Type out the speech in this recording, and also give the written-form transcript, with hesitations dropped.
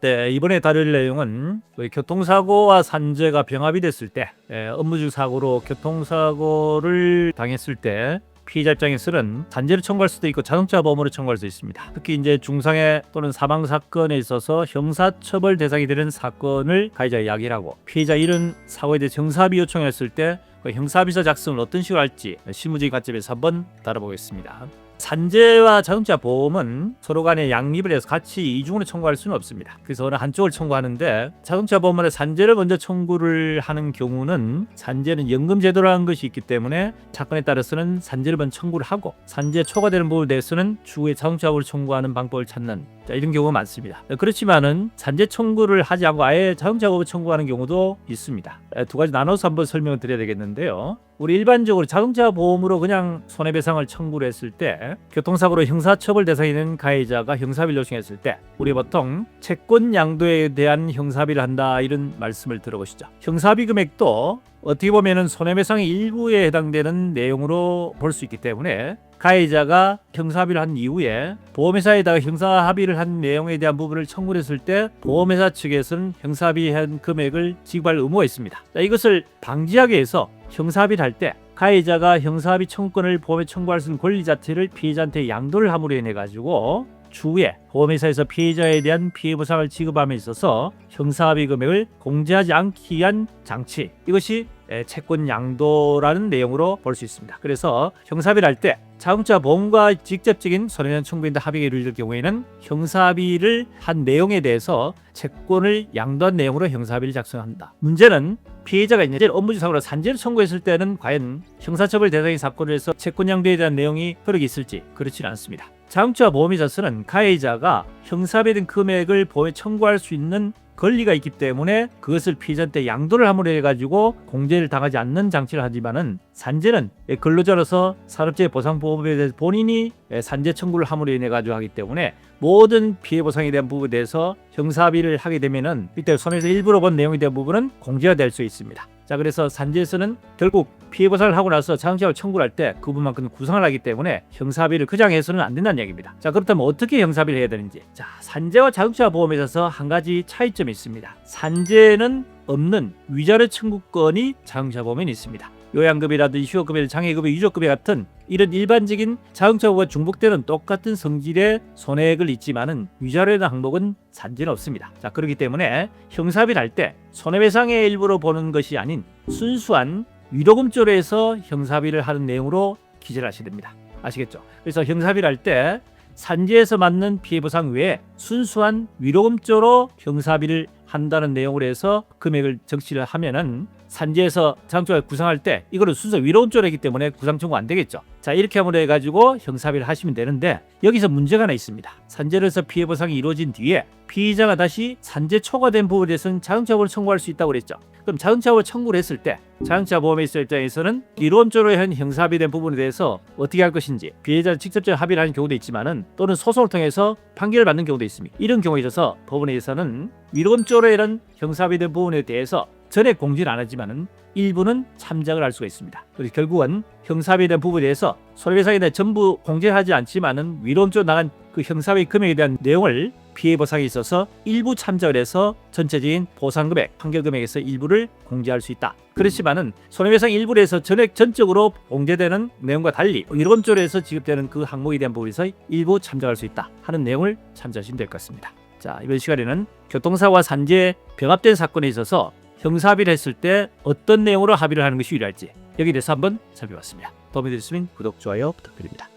네, 이번에 다룰 내용은 교통사고와 산재가 병합이 됐을 때, 업무중 사고로 교통사고를 당했을 때 피해자 입장에서는 산재를 청구할 수도 있고 자동차 보험으로 청구할 수 있습니다. 특히 이제 중상해 또는 사망 사건에 있어서 형사처벌 대상이 되는 사건을 가해자가 이야기를 하고, 피해자 이런 사고에 대해 형사합의 요청했을 때 형사합의서 작성을 어떤 식으로 할지 실무적인 관점에서 한번 다뤄보겠습니다. 산재와 자동차 보험은 서로 간에 양립을 해서 같이 이중으로 청구할 수는 없습니다. 그래서 어느 한쪽을 청구하는데, 자동차 보험은 산재를 먼저 청구를 하는 경우는 산재는 연금제도라는 것이 있기 때문에 사건에 따라서는 산재를 먼저 청구를 하고, 산재 초과되는 부분에 대해서는 추후에 자동차 보험을 청구하는 방법을 찾는 이런 경우가 많습니다. 그렇지만은 산재 청구를 하지 않고 아예 자동차 보험을 청구하는 경우도 있습니다. 두 가지 나눠서 한번 설명을 드려야 되겠는데요. 우리 일반적으로 자동차 보험으로 그냥 손해배상을 청구를 했을 때, 교통사고로 형사처벌 대상이 되는 가해자가 형사합의를 요청했을 때 우리 보통 채권 양도에 대한 형사합의를 한다, 이런 말씀을 들어보시죠. 형사합의 금액도 어떻게 보면은 손해배상의 일부에 해당되는 내용으로 볼 수 있기 때문에, 가해자가 형사합의를 한 이후에 보험회사에다가 형사합의를 한 내용에 대한 부분을 청구를 했을 때 보험회사 측에서는 형사합의한 금액을 지급할 의무가 있습니다. 이것을 방지하기 위해서 형사합의를 할 때 가해자가 형사합의 청구권을 보험에 청구할 수 있는 권리 자체를 피해자한테 양도를 함으로 인해 가지고 추후에 보험회사에서 피해자에 대한 피해 보상을 지급함에 있어서 형사합의 금액을 공제하지 않기 위한 장치, 이것이 채권 양도라는 내용으로 볼 수 있습니다. 그래서 형사합의를 할 때 자동차 보험과 직접적인 손해배상 청구에 대한 합의가 이루어질 경우에는 형사합의를 한 내용에 대해서 채권을 양도한 내용으로 형사합의를 작성한다. 문제는 피해자가 이제 업무중 사고로 산재를 청구했을 때는 과연 형사처벌 대상의 사건을 해서 채권 양도에 대한 내용이 효력이 있을지 그렇지는 않습니다. 자동차 보험에 있어서는 가해자가 형사합의에 대한 금액을 보험에 청구할 수 있는 권리가 있기 때문에 그것을 피해자한테 양도를 함으로 해가지고 공제를 당하지 않는 장치를 하지만은, 산재는 근로자로서 산업재해 보상보험에 대해서 본인이 산재 청구를 함으로 인해 가지고 하기 때문에 모든 피해 보상에 대한 부분에 대해서 형사합의를 하게 되면은 이때 손해에서 일부러 본 내용에 대한 부분은 공제가 될 수 있습니다. 자, 그래서 산재에서는 결국 피해 보상을 하고 나서 자동차를 청구를 할 때 그 부분만큼 구상을 하기 때문에 형사합의를 그냥 해서는 안 된다는 얘기입니다. 자, 그렇다면 어떻게 형사합의를 해야 되는지. 자, 산재와 자동차 보험에 있어서 한 가지 차이점이 있습니다. 산재는 없는 위자료 청구권이 자동차 보험에는 있습니다. 요양급이라든지 휴업급이, 장애급이, 유족급이 같은 이런 일반적인 자동차 보험과 중복되는 똑같은 성질의 손해액을 있지만은 위자료에 대한 항목은 산재는 없습니다. 자, 그렇기 때문에 형사합의를 할 때 손해배상의 일부로 보는 것이 아닌 순수한 위로금조로 해서 형사합의를 하는 내용으로 기재를 하셔야 됩니다. 아시겠죠? 그래서 형사합의를 할 때 산재에서 맞는 피해보상 외에 순수한 위로금조로 형사합의를 한다는 내용으로 해서 금액을 적시를 하면은 산재에서 자동차를 구상할 때 이거는 순수 위로금조로 했기 때문에 구상 청구 안 되겠죠. 자, 이렇게 함으로 해가지고 형사합의를 하시면 되는데, 여기서 문제가 하나 있습니다. 산재를 해서 피해 보상이 이루어진 뒤에 피의자가 다시 산재 초과된 부분에 대해서는 자동차 보험을 청구할 수 있다고 그랬죠. 그럼 자동차 보험을 청구를 했을 때 자동차 보험에 있을 입장에서는 위로금조로 한 형사합의된 부분에 대해서 어떻게 할 것인지, 피해자는 직접적으로 합의를 하는 경우도 있지만은 또는 소송을 통해서 판결을 받는 경우도 있습니다. 이런 경우에 있어서 법원에서는 위로금조로 이런 형사합의된 부분에 대해서 전액 공지는 안 하지만은 일부는 참작을 할 수가 있습니다. 그래서 결국은 형사합의에 대한 부분에 대해서 손해배상에 대한 전부 공제하지 않지만은 위로금조로 나간 그 형사합의 금액에 대한 내용을 피해 보상에 있어서 일부 참작을 해서 전체적인 보상금액, 판결금액에서 일부를 공제할 수 있다. 그렇지만은 손해배상 일부를 해서 전적으로 공제되는 내용과 달리 위로금조로 해서 지급되는 그 항목에 대한 부분에서 일부 참작할 수 있다 하는 내용을 참조하시면 될 것 같습니다. 자, 이번 시간에는 교통사고와 산재 병합된 사건에 있어서 형사합의를 했을 때 어떤 내용으로 합의를 하는 것이 유리할지 여기에 대해서 한번 살펴봤습니다. 도움이 되셨으면 구독, 좋아요 부탁드립니다.